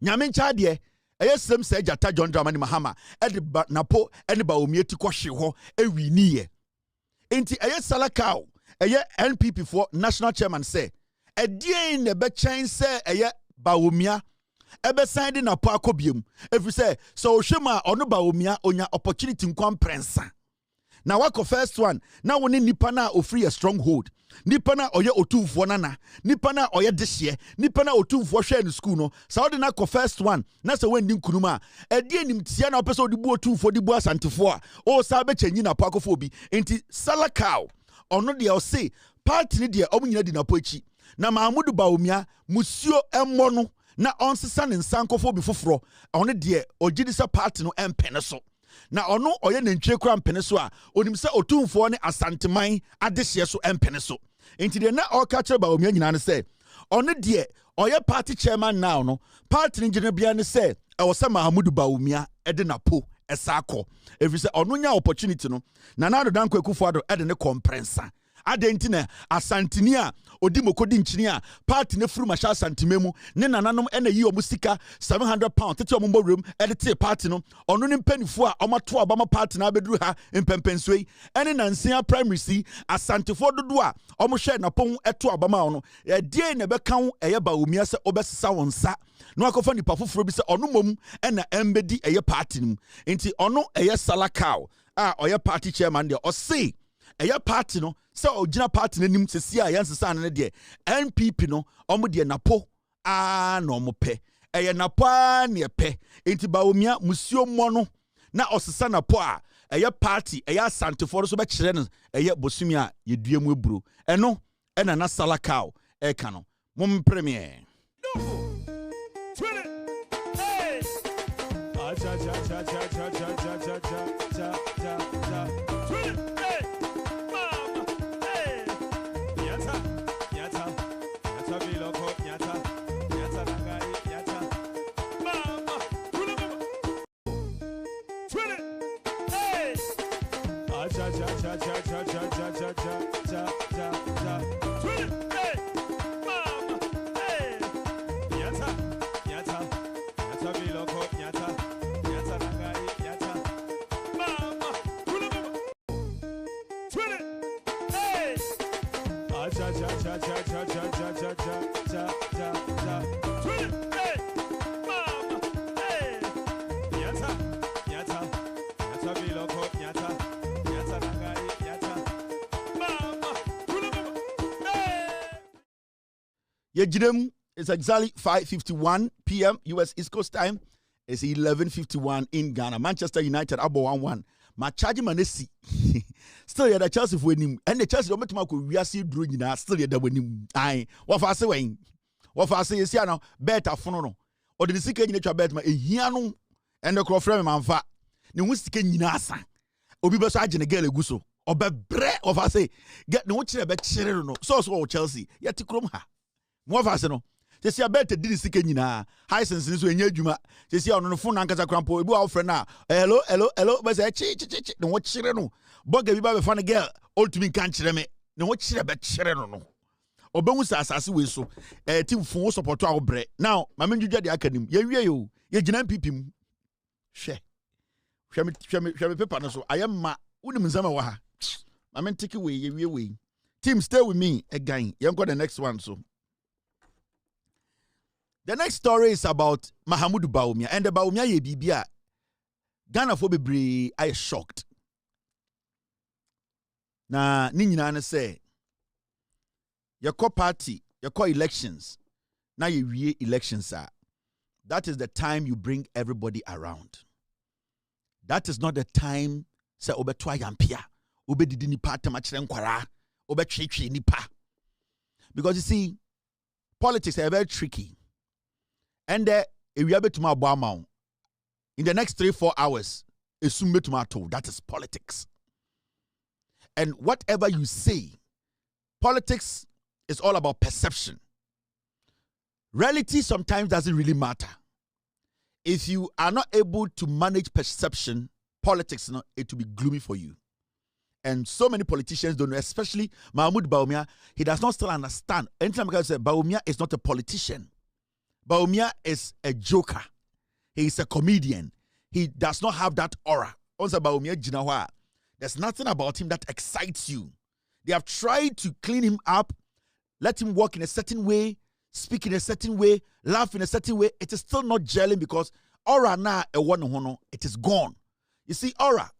Nyame nchade eyesem se jata John Dramani Mahama edi Napo eni Bawumia ti kwhye ho ewini ye enti Sala cow NPP for national chairman say a dear in the backchain say Bawumia ebe sign na po akobiem if you say so Shema or no Bawumia onya opportunity nkwan prensa na wako first one na woni nipa na ofree a stronghold nipa na oye otumfo nana nipa na oye dehye nipa na otumfo hwe in school no sa odi na ko first one na se wendi nkunuma edi enimtia na opese odi bu otumfo di bu asantefo a o sa be chanyi na po akofo bi enti Sala cow ono de o say party ni de omunyina di na po echi na Mahmudu Bawumia musio emmo no na onsesa ne nsankofo bi foforo ono de ogidi sa party no empene so na ono oye nantwe kura mpene so a onim se otumfo ne asanteman adehye so empene so enti de na o ka kire Bawumia nyina ne se ono de oye party chairman now no party ni gina bia ne se e wo se Mahmudu Bawumia e de Napo esako every se ono nya opportunity no na do dan kwakufu ado e de ne komprensa adenti na asantini a odi mokodi nchini a party ne furu masha asantimemu ne nananom ena yi omusika £700 tete omumbo room edite party no ono ne mpanifo a omato abama party na abeduru ha empempensoi ene nansia primary si asantefo dodo a omohwe na pon eto abama ono e die na bekan eye Bawumia se obesesa wonsa no akofa nipa foforo bi se ono mom ena embedi eye party nim enti ono eye Sala cow a oye party chairman de o say eye party no se ogina party nanim sesi a yansesa ne de NPP no omo de Napo a no mo pe eye Napo a ne pe enti Bawumia musio mo no na osesa Napo a eye party eye asantefo so be kire no eye bosumi a yeduam eburo eno ena na Sala cow e ka no mom premier Yejidem is exactly 5:51 p.m. US East Coast time. It's 11:51 in Ghana. Manchester United abo 1-1. Ma charge manesi. Still ya the Chelsea for him. And the Chelsea don't make ma ko wiase duro nyina still ya da wanim. Ai, wo fa se wen. Wo fa se yesi ano bet afono no. O de sika nyina twa bet ma ehia no and the cro frame manfa. Ne hu sika nyina asa. Obi be so agene girl eguso. Obebre wo fa se get ne wo kire be kire no. So Chelsea. Ya ti krom ha. Mo fa se no. Sesi abete didi sike nyina hisense ni so enya adwuma sesi ono no phone ankasa krampo ebi wa friend na hello be say chi ne wo kire no boga bi ba be fa ne girl ultimate kan kire me ne wo kire be kire no obenwu sa asase we so team fon support a wo bre now ma menjudwa de akanim ye wie yo ye gina mpipim hwe me paper no so ayemma unim nsama wa ha ma men take we ye wie we team stay with me again ye go the next one so. The next story is about Mahmudu Bawumia. And the Bawumia ye bibia. Ghana for bebre I shocked. Na ni nyina na say your party, your elections. Now you wie elections are. That is the time you bring everybody around. That is not the time say obetwa yampia. Obedidi nipa tamachire nkwara. Obetwetwe nipa. Because you see politics are very tricky. And if you are to my bomb in the next 3-4 hours, that is politics. And whatever you say, politics is all about perception. Reality sometimes doesn't really matter. If you are not able to manage perception, politics, it will be gloomy for you. And so many politicians don't know, especially Mahmudu Bawumia, he does not still understand. Anytime I say Bawumia is not a politician. Bawumia is a joker. He is a comedian. He does not have that aura. Also, Bawumia, there's nothing about him that excites you. They have tried to clean him up, let him walk in a certain way, speak in a certain way, laugh in a certain way. It is still not gelling because aura na a one hono, it is gone. You see, aura.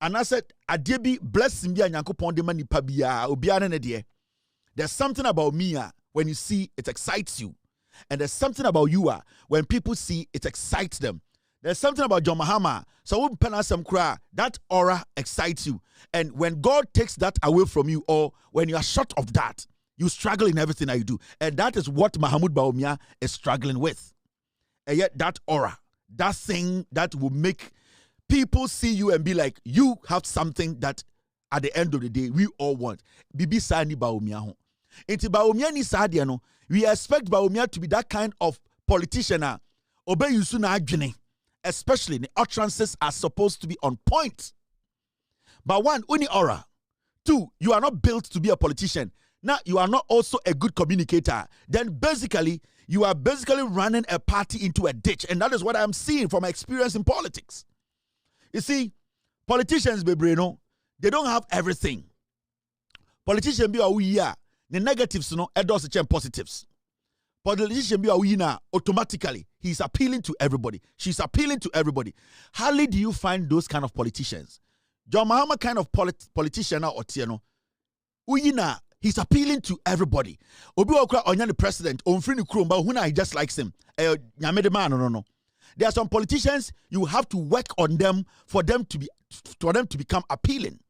And I said, Adebi bless him bia nyankopon de mani pa bia obiara ne de. There's something about Mia when you see it excites you. And there's something about you when people see it excites them. There's something about John Mahama. So that aura excites you. And when God takes that away from you, or when you are short of that, you struggle in everything that you do. And that is what Mahmoud Bawumia is struggling with. And yet that aura, that thing that will make people see you and be like, you have something that at the end of the day, we all want. Bibi Sani Bawumia ho. Inti Bawumia ni sadia no. We expect Bawumia to be that kind of politician. Obey Yusu na adwene. Especially the utterances are supposed to be on point. But one, uni aura. Two, you are not built to be a politician. Now, you are not also a good communicator. Then basically, you are basically running a party into a ditch. And that is what I'm seeing from my experience in politics. You see, politicians, Bebreno, they don't have everything. Politicians be a the negatives, endorse the positives. Politician be a automatically, he's appealing to everybody. She's appealing to everybody. Hardly do you find those kind of politicians. John Mahama kind of politician or Tiano. Uyina, he's appealing to everybody. Obi wakra onya the president, onfri ni krom, but who he just likes him. Nyamede man, no. There are some politicians you have to work on them for them to become appealing.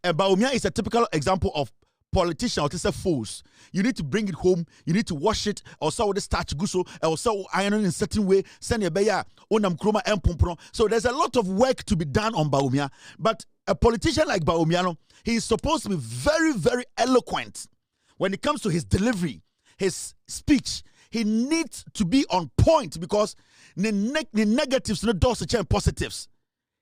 And Bawumia is a typical example of politician or say fools. You need to bring it home, you need to wash it, or so the starch guso, or so iron in a certain way, send your beya, onam kroma empumpro. So there's a lot of work to be done on Bawumia. But a politician like Bawumia, he is supposed to be very, very eloquent when it comes to his delivery, his speech. He needs to be on point because the negatives no do such and positives.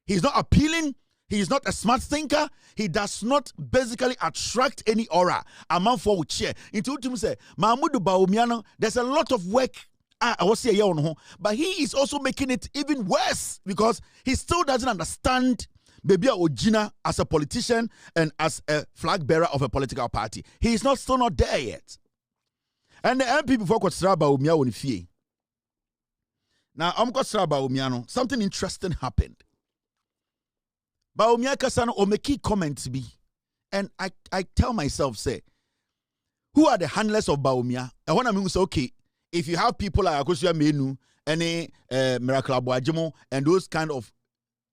He's not appealing. He is not a smart thinker. He does not basically attract any aura among for chair. Into Wontumi say, Mahmoud Bawumia, there's a lot of work. I was here on home, but he is also making it even worse because he still doesn't understand Baby Ojina as a politician and as a flag bearer of a political party. He is still not there yet. And the MP before Koduah Bawumia won fie. Now I'm Koduah Bawumia. Something interesting happened. Bawumia kasano o make key comments be, and I tell myself say, who are the handlers of Bawumia? And when I mean say okay, if you have people like Akosua Menu, any Miracle Abuajimo, and those kind of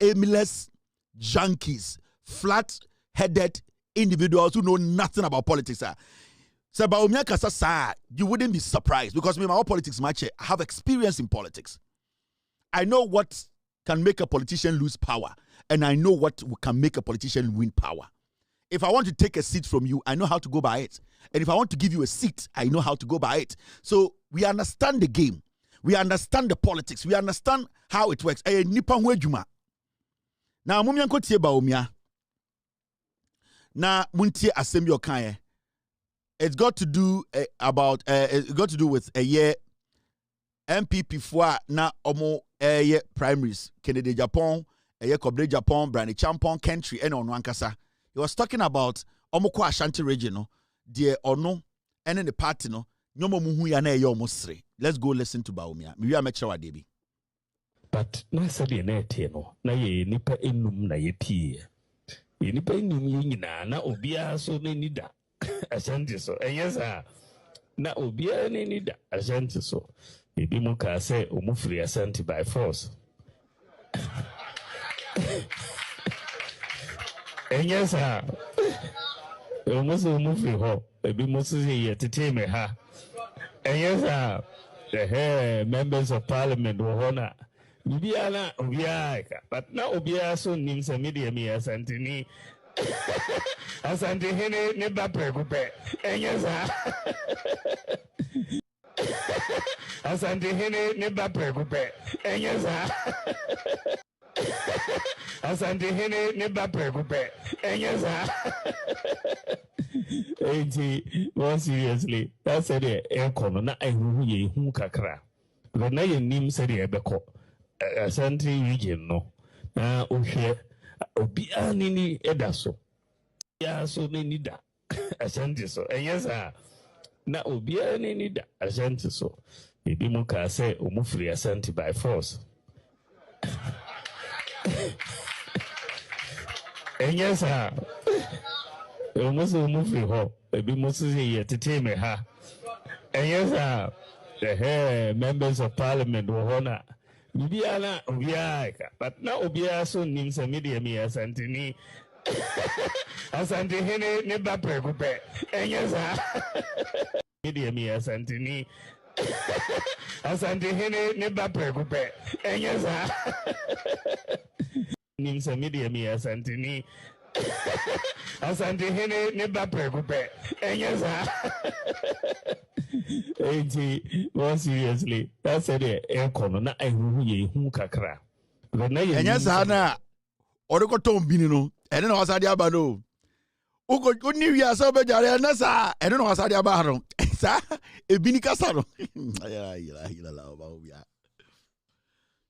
aimless junkies, flat-headed individuals who know nothing about politics. So Bawumia kasa you wouldn't be surprised because me my politics match. I have experience in politics. I know what can make a politician lose power, and I know what can make a politician win power. If I want to take a seat from you, I know how to go by it. And if I want to give you a seat, I know how to go by it. So we understand the game. We understand the politics. We understand how it works. Now, mumia kotie Bawumia. Na muntie asem yo kan. It's got to do with a year MPP for na omo primaries. Kennedy Japan, Kobre Japan, Brani Champon country and on Wankasa. He was talking about omo kwa Ashanti region no, die ono and in the party no, nyomo muhu ya na musre. Let's go listen to Bawumia. Miwi amecha wa debi. But na sabi na ete no, na ye nipa enum na ye pie. Ye nipa enum yina na obia so ne nida. Ashanti so. And yes, na obia ne nida. Ashanti so. Ebi mu ka say omufri Ashanti by force. And yes, omufri ho. Ebi mu se ye tete me ha. And yes, the members of parliament were honor. Bibiana Obiaka, but now Obia so names a media me Asante ni Asante Hene never pregupe. And yes, Asante Hene never pregupe. And yes, Asante Hene never pregupe. And yes, more seriously, that's a air corner. I who kakra. But now your name said a beko. Asante region no na ohwe obi anini edaso ya so nini da Ashanti so. And yes, na obiara ni ni da Ashanti so. Ebi mu ka say omu free Ashanti by force. And yes, omu free ho. Ebi mu so ye tete me ha. And yes, the members of parliament were honor. Bibiana obiara, but now obiara so nim se media me Ashanti ni. Asante hene ne ba prekupe enyesa media mi asante ni asante hene ne ba prekupe enyesa nimsa media mi asante ni asante hene ne ba prekupe enyesa more seriously that's it ekono na ehuhu ye hu kakra enyesa na oriko tom bini no ene na wasade aba no uko ni wi asa obejare na sa ene na wasade aba no sa ebini kasa no ya la oba obia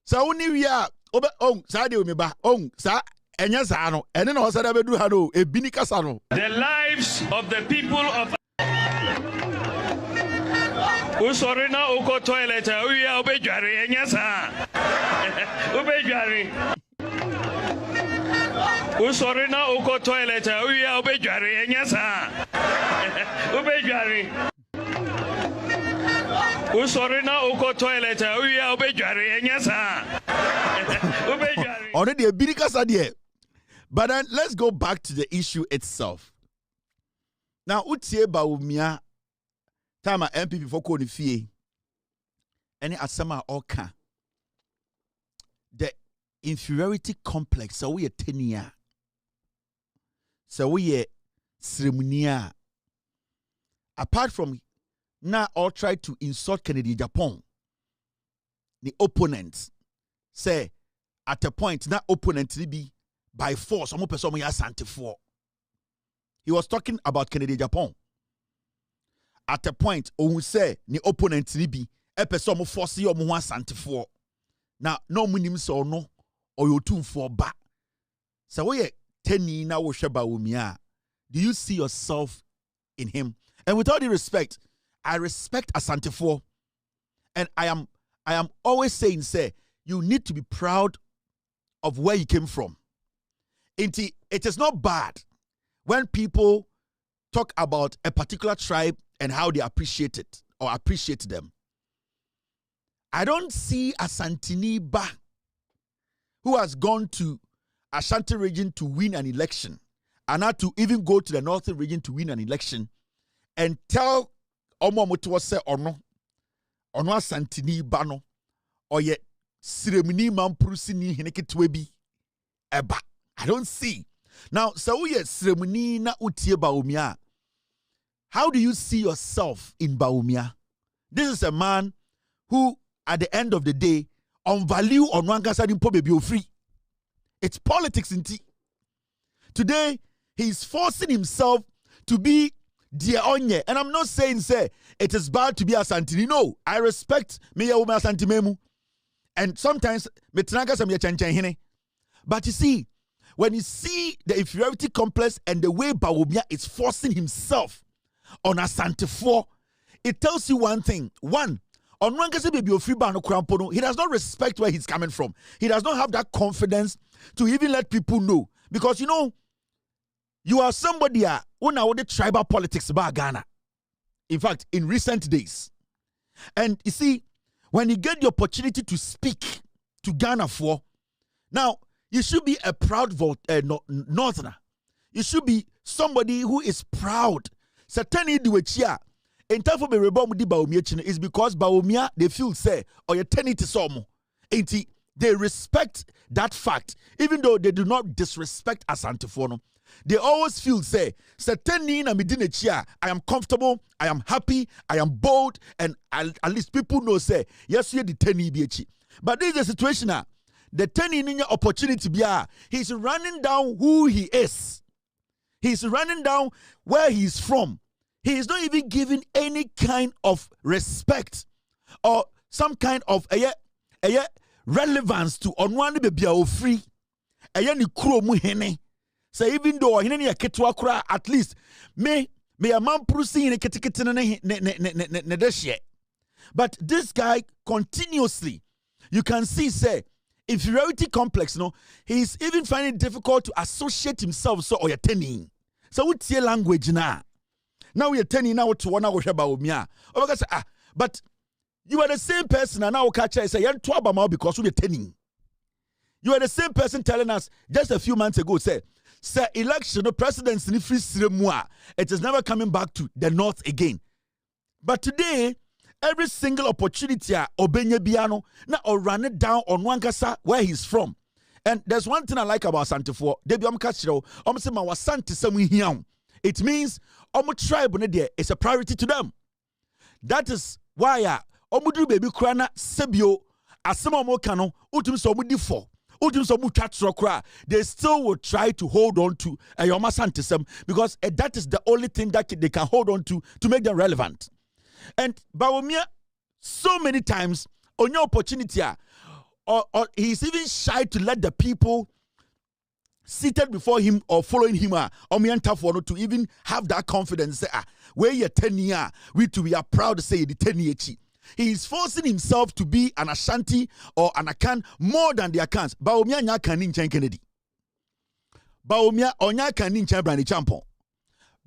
sa uni wi a obe sa de o me ba sa enye sa no ene na wasade abedu ha no ebini kasa no. The lives of the people of usori na uko toilet wi a obejare enye sa obejare usori na uko toilet we are obejare enyasa obejare usori na uko toilet we are obejare enyasa obejare already a birikasa there. But then let's go back to the issue itself. Now utie Bawumia tama MPP for ko ni fie any asama oka the inferiority complex so we a tenia. So we ceremonial. Apart from now, all try to insult Kennedy Japan. The opponents say at a point now opponent be by force. Some person for. He was talking about Kennedy Japan. At a point, who say the opponent be a person force you for. Now no minimum so no or you tune for back. So we Teni na Bawumia. Do you see yourself in him? And with all due respect, I respect Asante for, and I am always saying, say, you need to be proud of where you came from. It is not bad when people talk about a particular tribe and how they appreciate it or appreciate them. I don't see Asantini Ba, who has gone to Ashanti region to win an election, and not to even go to the northern region to win an election, and tell Omo Mutuwa say ono Asantini Bano, or yet Siremini Mampurusini Hineketwebi Eba. I don't see. Now, so yes, Siremini na utie Bawumia. How do you see yourself in Bawumia? This is a man who, at the end of the day, on value on one gasadi po baby free. It's politics in tea. Today, he's forcing himself to be dear onye. And I'm not saying, say, it is bad to be a Santini. No, I respect me ya uma Santimemu. And sometimes, but you see, when you see the inferiority complex and the way Bawumia is forcing himself on Asante 4, it tells you one thing. One, on one case, he does not respect where he's coming from. He does not have that confidence to even let people know. Because, you know, you are somebody who now the tribal politics about Ghana. In fact, in recent days. And you see, when you get the opportunity to speak to Ghana for, now, you should be a proud northerner. You should be somebody who is proud. Certainly, in time for the rebel di Bawumia is because Bawumia they feel say or your tenity somo. They respect that fact, even though they do not disrespect Asante Fono. They always feel say certainly na midine chia. I am comfortable, I am happy, I am bold, and at least people know say yes you the teni BH. But this is the situation now. The teni opportunity bia he's running down who he is. He's running down where he's from. He is not even giving any kind of respect or some kind of relevance to onwani bebia free. Ni kuro mu hene. So even though hene ni ketwa kura, at least me Me a man prusi ne ketikete ne deshye. But this guy continuously, you can see, say, inferiority complex, no, he's even finding it difficult to associate himself so or you're turning. So what's your language now? Now we're turning now to one hour about me. But you are the same person and now catch I say you're because we're turning. You are the same person telling us just a few months ago, say election, the presidency, it is never coming back to the north again. But today, every single opportunity, Obenye Biano, now or run it down on Wankasa where he's from. And there's one thing I like about Santifo. It means tribe is a priority to them. That is why Omudu baby krana sebio asema mo kano utum so mudi for. They still will try to hold on to a Yoma Santism because that is the only thing that they can hold on to make them relevant. And Bawumia, so many times, on your opportunity, or he's even shy to let the people seated before him or following him to even have that confidence. Say, where you're 10 years, we are proud to say the 10 years. He is forcing himself to be an Ashanti or an Akan more than the Akans. Bawumia nya kani nchan Kennedy. Bawumia onya kani nchan Brani Champon.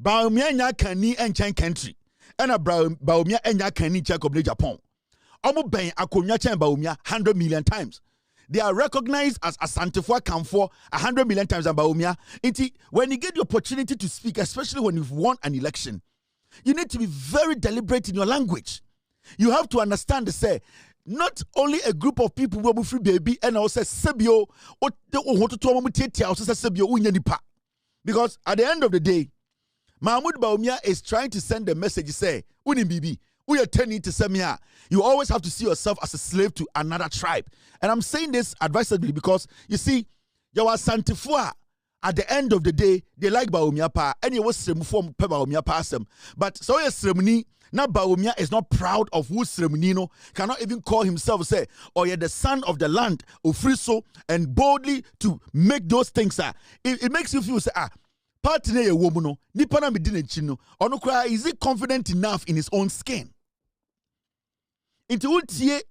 Bawumia nya kani nchan country. Ena Bawumia nya kani nchan Kobne Japan. Omo ben akonya chen Bawumia 100 million times. They are recognized as Asantefo Kamfo 100 million times than Bawumia. When you get the opportunity to speak, especially when you've won an election, you need to be very deliberate in your language. You have to understand, say, not only a group of people who are free baby and also Sebio, because at the end of the day, Mahmoud Bawumia is trying to send a message, say, Bibi, we are turning to Semia. You always have to see yourself as a slave to another tribe. And I'm saying this advisedly because, you see, you are Santifua. At the end of the day, they like Bawumia pa, and you was form Bawumia pass them. But so your ceremony. Now Bawumia is not proud of who Sremunino, cannot even call himself, say, or you're the son of the land, Ofriso, and boldly to make those things. It makes you feel, say, partner a woman, Nipana Medinachino, or no cry, is he confident enough in his own skin? Into Utie,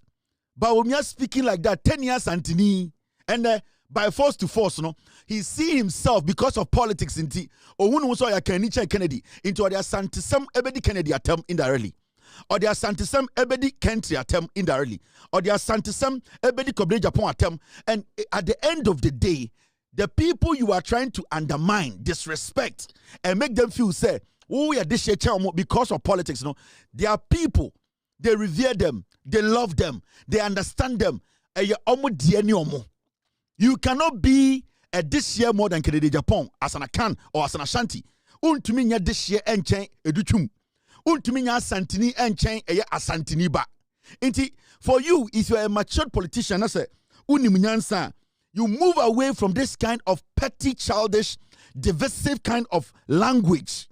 Bawumia speaking like that 10 years Antini, and by force to force, no, he see himself because of politics into Kennedy into their Santism Ebedi Kennedy attempt indirectly, or their Santism Ebedi Kentry attempt indirectly, or their Santism Ebedi Kobre Japan attempt. And at the end of the day, the people you are trying to undermine, disrespect, and make them feel say, oh, we are this because of politics. No, they are people. They revere them. They love them. They understand them. You cannot be a this year more than Kennedy Japan as an Akan or as an Ashanti. Wontumi nya this year enchen educhum. Wontumi nya Asantini enchen eye Asantini ba. Inti for you, if you are a matured politician, I say unimunyansa, you move away from this kind of petty, childish, divisive kind of language,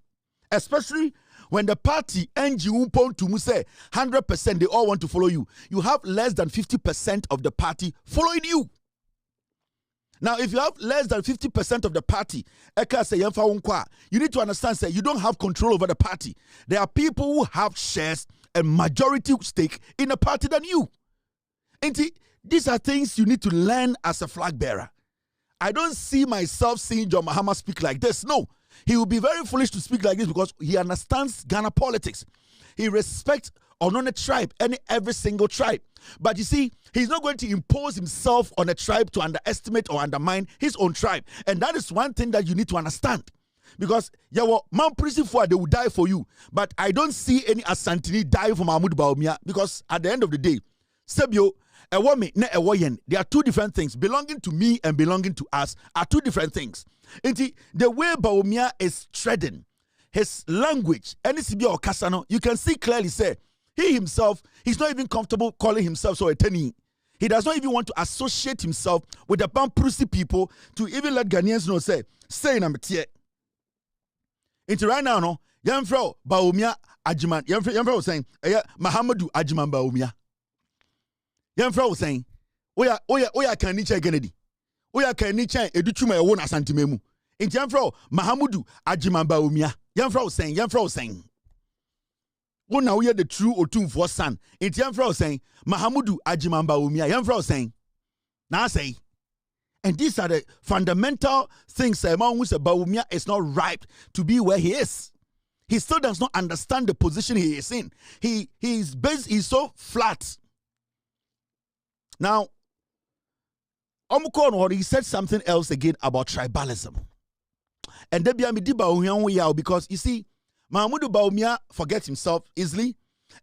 especially when the party NGU to say 100% they all want to follow you. You have less than 50% of the party following you. Now, if you have less than 50% of the party, you need to understand, say, you don't have control over the party. There are people who have shares and majority stake in the party than you. And these are things you need to learn as a flag bearer. I don't see myself seeing John Mahama speak like this. No, he will be very foolish to speak like this because he understands Ghana politics. He respects on a tribe, every single tribe. But you see, he's not going to impose himself on a tribe to underestimate or undermine his own tribe. And that is one thing that you need to understand. Because man prison for they will die for you. But I don't see any Asantini die for Mahmoud Bawumia because at the end of the day, Sebio, a woman, a woyen, they are two different things. Belonging to me and belonging to us are two different things. And the way Bawumia is treading, his language, any Sibia or Kasano, you can see clearly say, he himself, he's not even comfortable calling himself so a tenny. He does not even want to associate himself with the Bampurusi people to even let Ghanaians know, say in Amitié. Into right now, no, Yamfro, Bawumia, Ajiman, Yamfro was saying, Mahamadou Ajiman Bawumia. Yamfro was saying, Oya Kanicha Kennedy. Oya Kanicha Educhuma Wona Santimemu. In Yanfro, Mahamudu, Ajiman Bawumia, Yanfro saying. One now hear the true Otum for son. In Yanfro saying, Mahamudu, Ajiman Bawumia, Yanfro saying. Now say. And these are the fundamental things among which Bawumia is not ripe to be where he is. He still does not understand the position he is in. He's so flat. Now, he said something else again about tribalism. And because you see, Mahamudu Bawumia forgets himself easily.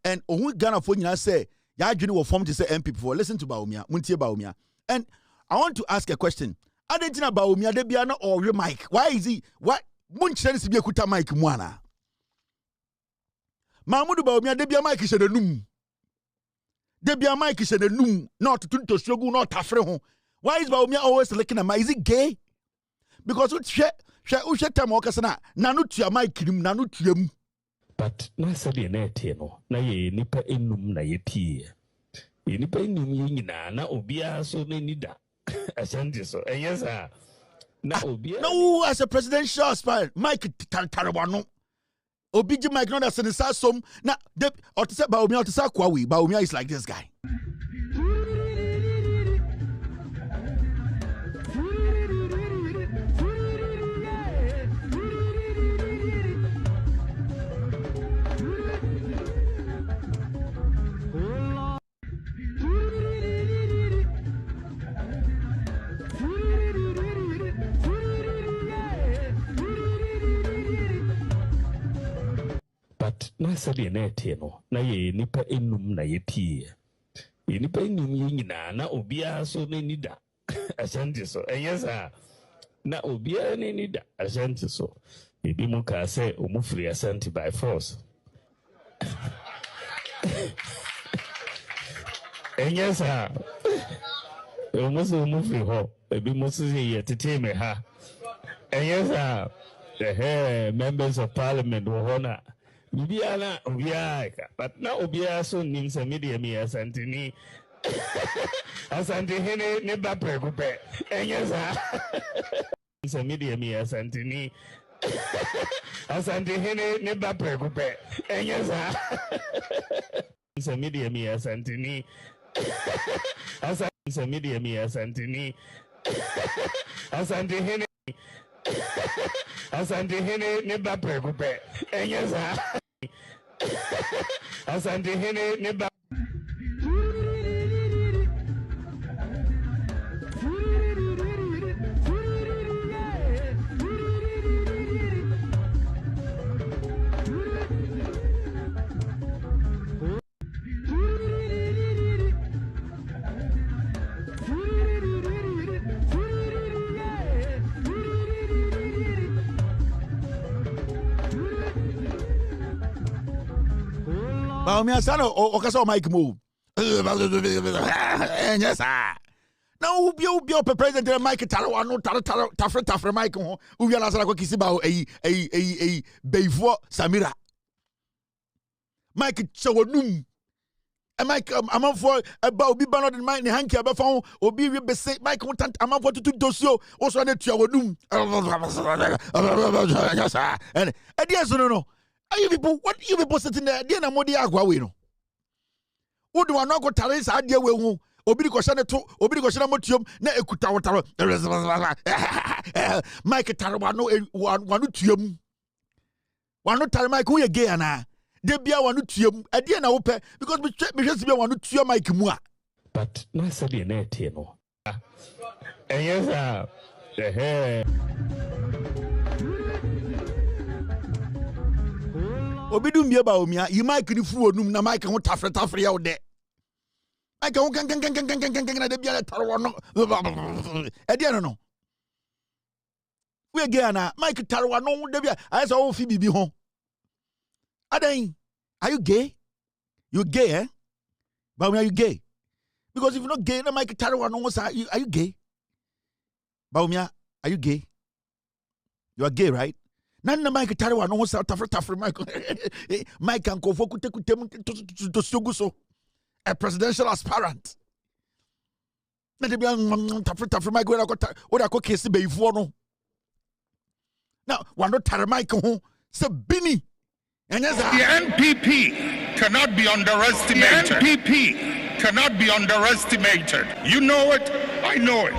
And Ghana for say, ya will form to say MP before. Listen to Bawumia, Muntie Bawumia. And I want to ask a question. Adentina Bawumia debiana or your mic. Why is he? What Munchen be a kuta mic mwana? Mahamudu Bawumia debia mic is a num. Debia mic is a num. Not to struggle, not tafreho. Why is Bawumia always looking at my? Is he gay? Because Ushe Tamokasana, Nanutia mic, Nanutium. But Nasabi Netino, Naye Nipa Inum Nayeti. Nipa Inum na Obia so nida. Ashanti so. Yes, na Obia. No, as a presidential aspirant, Mike Tarabano. Obiji Mike not as an assassin. Now, or to say Bawumia to say Kwawi. Bawumia is like this guy. But Nasabi Netino, Naye Nipa Inum Nayeti. Nipa Inum na Obia so nida. Ashanti so. Yes, na Obia nida. Ashanti so. Maybe Muka say Umufri Ashanti by force. Yes, almost Umufri ho. Maybe Moses yet to tame her. Yes, the members of parliament were honor. Bibiana Obiaka, but now Obia so names a medium Asantini Asantini Neba Pregupe, and yes, a medium Asantini Asantini Neba Pregupe, and yes, a medium Asantini Asantini medium Asantini Asantini Asantini Neba Pregupe, and yes, Asantini Neba. Bawumia sana okasa mic move. Yes, sir. Now be president Mike Tarawano Tafre Mike ho. Ubi ala sala ko kisi ba a beifo Samira. Mike Chawonum. Mike among for about be banner in mind hanky abafon obi we be say Mike content among for to dosio also na Chawonum. Yes, sir. And yes no. Are you people? What you people sitting there? Dear Namodi Agua, no. Who do I not go tell us? I dear will Obidi Koshana to Obidi Koshana Motium, ne Ekutawataro, Mike Tarawano, one utium. One not tell Mike who you gay and I. Debia one utium, a dear na ope, because we just be one utium Mike Mua. But Nasabi Netino. Yes, the Obidum be Bawumia, you might can fool num na Mike and Tafre out there. I can be a Tarawano. No. We again, Mike Tarawano, Debia, I saw Phoebe be home. Are you gay? You gay, eh? Bawumia, are you gay? Because if you're not gay, Mike Tarawano, are you gay? Bawumia, are you gay? You are gay, right? Nana Mike Tarawa no was Tafre Mike and Kofoku to Suguso, a presidential aspirant. Not be Tafre Mike what I could kiss before no. Now, one not Taramaico ho se bini. And yes, The NPP cannot be underestimated. The NPP cannot be underestimated. You know it, I know it.